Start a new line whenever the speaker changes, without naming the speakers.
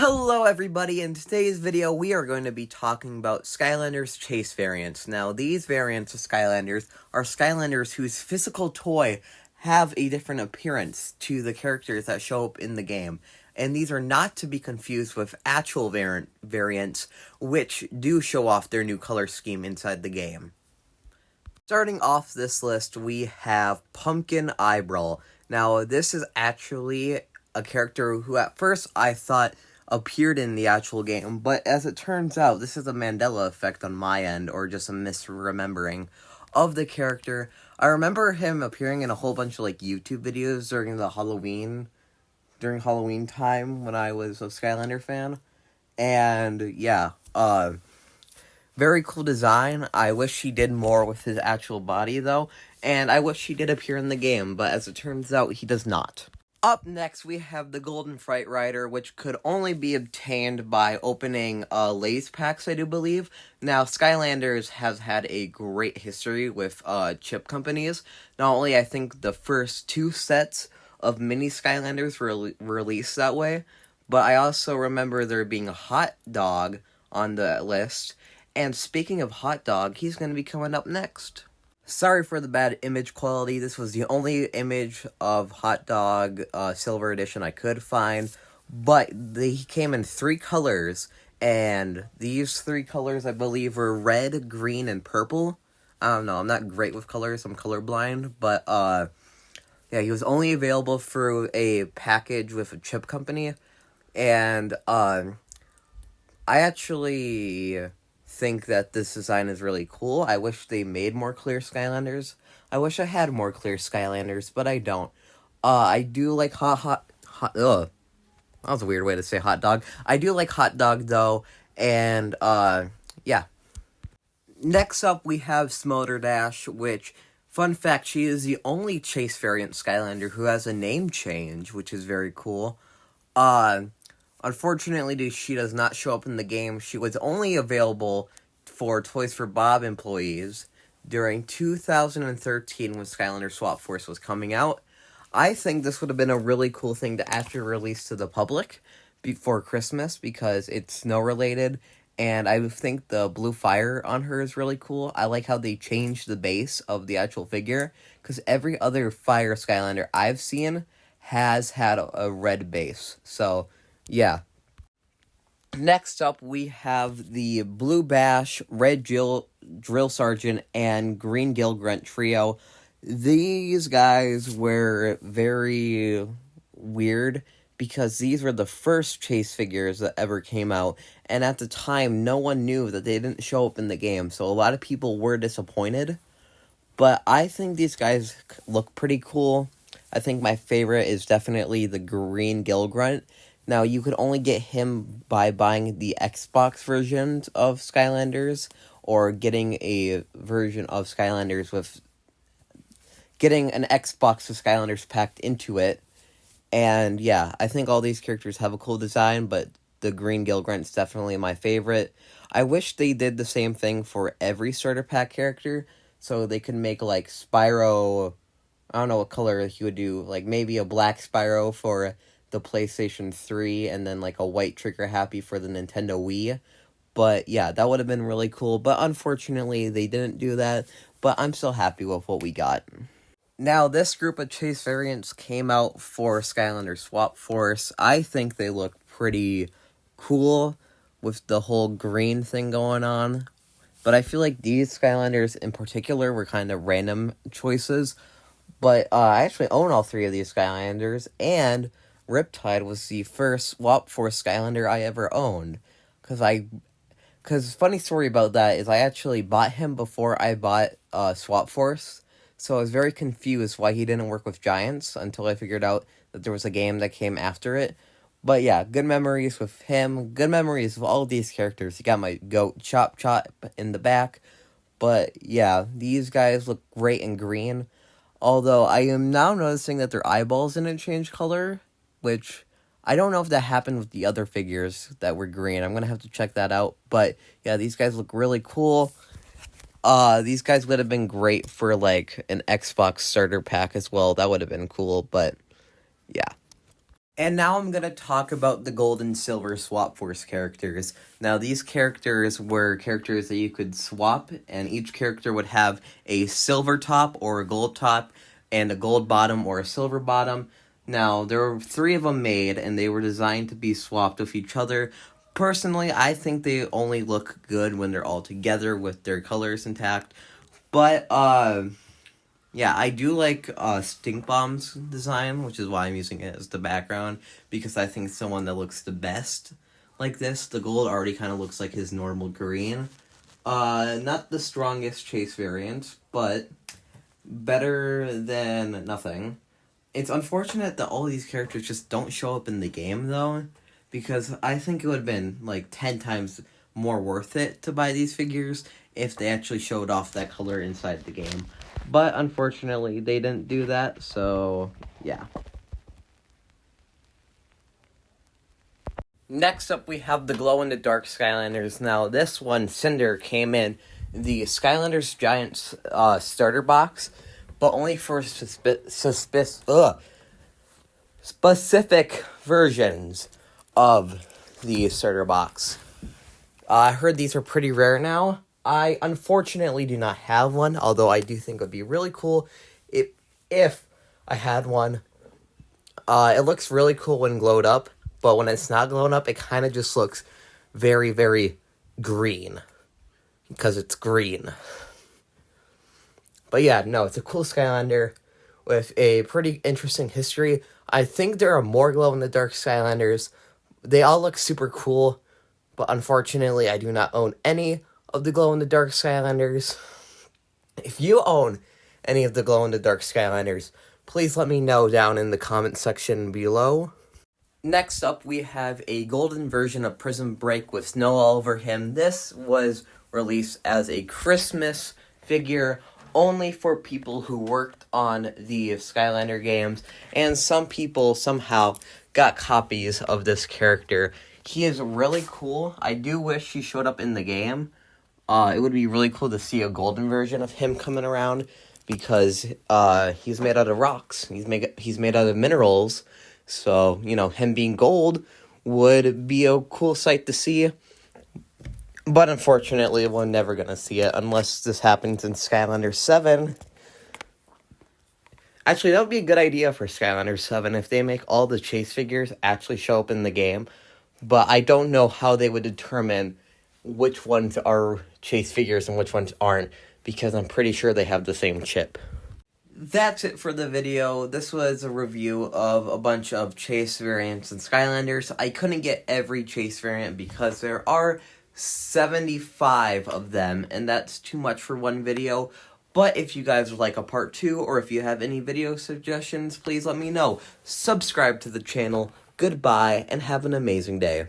Hello everybody, in today's video we are going to be talking about Skylanders Chase variants. Now these variants of Skylanders are Skylanders whose physical toy have a different appearance to the characters that show up in the game. And these are not to be confused with actual variants, which do show off their new color scheme inside the game. Starting off this list, we have Pumpkin Eyebrow. Now this is actually a character who at first I thought appeared in the actual game, but as it turns out, this is a Mandela effect on my end, or just a misremembering of the character. I remember him appearing in a whole bunch of YouTube videos during Halloween time when I was a Skylander fan, and yeah, very cool design. I wish he did more with his actual body though, and I wish he did appear in the game, but as it turns out, he does not. Up next, we have the Golden Fright Rider, which could only be obtained by opening Lays packs, I do believe. Now, Skylanders has had a great history with chip companies. Not only, I think, the first two sets of mini Skylanders were released that way, but I also remember there being a Hot Dog on the list. And speaking of Hot Dog, he's going to be coming up next. Sorry for the bad image quality. This was the only image of Hot Dog Silver Edition I could find, but he came in 3 colors, and these 3 colors I believe were red, green, and purple. I don't know, I'm not great with colors, I'm colorblind, but yeah, he was only available through a package with a chip company, and I actually think that this design is really cool. I wish they made more clear Skylanders. I wish I had more clear Skylanders, but I don't. I do like that was a weird way to say hot dog. I do like Hot Dog though, and yeah. Next up we have Smolderdash, which, fun fact, she is the only Chase variant Skylander who has a name change, which is very cool. Unfortunately, she does not show up in the game. She was only available for Toys for Bob employees during 2013 when Skylander Swap Force was coming out. I think this would have been a really cool thing to actually release to the public before Christmas because it's snow-related, and I think the blue fire on her is really cool. I like how they changed the base of the actual figure, because every other fire Skylander I've seen has had a red base, so yeah. Next up, we have the Blue Bash, Red Drill Sergeant, and Green Gill Grunt trio. These guys were very weird because these were the first Chase figures that ever came out, and at the time, no one knew that they didn't show up in the game, so a lot of people were disappointed. But I think these guys look pretty cool. I think my favorite is definitely the Green Gill Grunt. Now, you could only get him by buying the Xbox versions of Skylanders, or getting a version of Skylanders with getting an Xbox with Skylanders packed into it. And yeah, I think all these characters have a cool design, but the Green Gill Grunt's definitely my favorite. I wish they did the same thing for every starter pack character, so they could make like Spyro, I don't know what color he would do, like maybe a black Spyro for the PlayStation 3, and then like a white Trigger Happy for the Nintendo Wii. But yeah, that would have been really cool, but unfortunately they didn't do that, but I'm still happy with what we got. Now, this group of Chase variants came out for Skylander Swap Force. I think they look pretty cool with the whole green thing going on, but I feel like these Skylanders in particular were kind of random choices. But I actually own all 3 of these Skylanders, and Riptide was the first Swap Force Skylander I ever owned. Because funny story about that is I actually bought him before I bought Swap Force. So I was very confused why he didn't work with Giants until I figured out that there was a game that came after it. But yeah, good memories with him. Good memories of all of these characters. You got my goat Chop Chop in the back. But yeah, these guys look great in green. Although I am now noticing that their eyeballs didn't change color, which I don't know if that happened with the other figures that were green. I'm going to have to check that out. But yeah, these guys look really cool. These guys would have been great for like an Xbox starter pack as well. That would have been cool, but yeah. And now I'm going to talk about the Gold and Silver Swap Force characters. Now, these characters were characters that you could swap, and each character would have a silver top or a gold top, and a gold bottom or a silver bottom. Now, there were 3 of them made, and they were designed to be swapped with each other. Personally, I think they only look good when they're all together with their colors intact. But, yeah, I do like Stink Bomb's design, which is why I'm using it as the background, because I think it's the one that looks the best like this. The gold already kind of looks like his normal green. Not the strongest chase variant, but better than nothing. It's unfortunate that all these characters just don't show up in the game, though, because I think it would have been, like, 10 times more worth it to buy these figures if they actually showed off that color inside the game. But, unfortunately, they didn't do that, so, yeah. Next up, we have the glow-in-the-dark Skylanders. Now, this one, Cinder, came in the Skylanders Giant starter box, but only for specific versions of the starter box. I heard these are pretty rare now. I unfortunately do not have one, although I do think it would be really cool if I had one. It looks really cool when glowed up, but when it's not glowed up, it kind of just looks very, very green, because it's green. But yeah, no, it's a cool Skylander with a pretty interesting history. I think there are more glow-in-the-dark Skylanders. They all look super cool, but unfortunately, I do not own any of the glow-in-the-dark Skylanders. If you own any of the glow-in-the-dark Skylanders, please let me know down in the comment section below. Next up, we have a golden version of Prism Break with snow all over him. This was released as a Christmas figure only for people who worked on the Skylander games, and some people somehow got copies of this character. He is really cool. I do wish he showed up in the game. It would be really cool to see a golden version of him coming around, because he's made out of rocks. He's made out of minerals, so, you know, him being gold would be a cool sight to see. But unfortunately, we're never going to see it unless this happens in Skylander 7. Actually, that would be a good idea for Skylander 7 if they make all the chase figures actually show up in the game. But I don't know how they would determine which ones are chase figures and which ones aren't, because I'm pretty sure they have the same chip. That's it for the video. This was a review of a bunch of chase variants in Skylanders. I couldn't get every chase variant because there are 75 of them, and that's too much for one video. But if you guys would like a part 2, or if you have any video suggestions, please let me know. Subscribe to the channel. Goodbye, and have an amazing day.